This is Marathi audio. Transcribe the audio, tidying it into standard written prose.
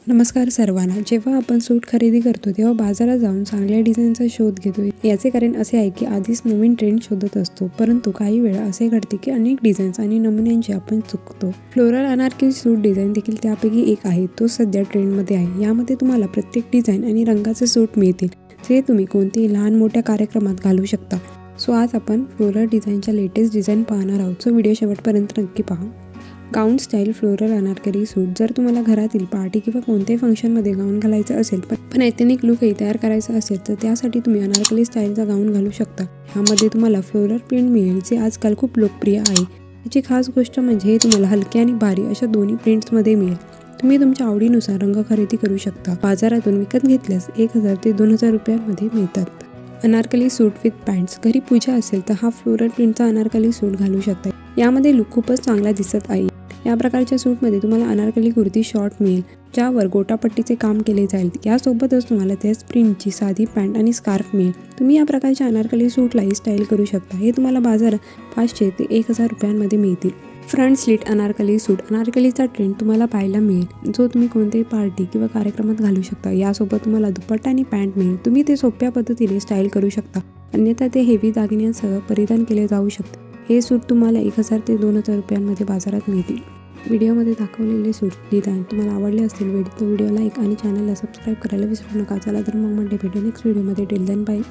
नमस्कार सर्वांना. जेव्हा आपण सूट खरेदी करतो तेव्हा बाजारात जाऊन चांगल्या डिझाईनचा शोध घेतो. याचे कारण असे आहे की आधीच नवीन ट्रेंड शोधत असतो, परंतु काही वेळा असे घडते की अनेक डिझाईन्स आणि नमुन्यांची आपण चुकतो. फ्लोरल अनारकली सूट डिझाईन देखील त्यापैकी एक आहे. तो सध्या ट्रेंडमध्ये आहे. यामध्ये तुम्हाला प्रत्येक डिझाईन आणि रंगाचे सूट मिळतील, जे तुम्ही कोणतेही लहान मोठ्या कार्यक्रमात घालू शकता. सो आज आपण फ्लोरल डिझाईनच्या लेटेस्ट डिझाईन पाहणार आहोत. सो व्हिडिओ शेवटपर्यंत नक्की पहा. गाऊन स्टाईल फ्लोरल अनारकली सूट. जर तुम्हाला घरातील पार्टी किंवा कोणत्याही फंक्शनमध्ये गाऊन घालायचं असेल पण एथनिक लुकही तयार करायचा असेल तर त्यासाठी तुम्ही अनारकली स्टाईलचा गाऊन घालू शकता. ह्यामध्ये तुम्हाला फ्लोरल प्रिंट मिळेल, जे आजकाल खूप लोकप्रिय आहे. याची खास गोष्ट म्हणजे हे तुम्हाला हलके आणि भारी अशा दोन्ही प्रिंट्समध्ये मिळेल. तुम्ही तुमच्या आवडीनुसार रंग खरेदी करू शकता. बाजारातून विकत घेतल्यास 1000 ते 2000 रुपयांमध्ये मिळतात. अनारकली सूट विथ पॅन्ट्स. घरी पूजा असेल तर हा फ्लोरल प्रिंटचा अनारकली सूट घालू शकता. यामध्ये लुक खूपच चांगला दिसत आहे. या प्रकारच्या सूटमध्ये तुम्हाला अनारकली कुर्ती शॉर्ट मिळेल, ज्यावर गोटापट्टीचे काम केले जाईल. यासोबतच तुम्हाला त्याच प्रिंटची साधी पॅन्ट आणि स्कार्फ मिळेल. तुम्ही या प्रकारच्या अनारकली सूटलाही स्टाईल करू शकता. हे तुम्हाला बाजारात 500 ते 1000 रुपयांमध्ये मिळतील. फ्रंट स्लिट अनारकली सूट. अनारकलीचा ट्रेंड तुम्हाला पाहायला मिळेल, जो तुम्ही कोणत्याही पार्टी किंवा कार्यक्रमात घालू शकता. यासोबत तुम्हाला दुपट्टा आणि पॅन्ट मिळेल. तुम्ही ते सोप्या पद्धतीने स्टाईल करू शकता, अन्यथा ते हेवी दागिन्यांसह परिधान केले जाऊ शकते. हे सूट तुम्हाला 1000 ते 2000 रुपयांमध्ये बाजारात मिळतील. व्हिडिओमध्ये दाखवलेले सूट डिझाईन तुम्हाला आवडले असतील तर व्हिडिओ लाईक आणि चॅनलला सबस्क्राईब करायला विसरू नका. चला तर मग भेटू नेक्स्ट व्हिडिओमध्ये. Till then bye.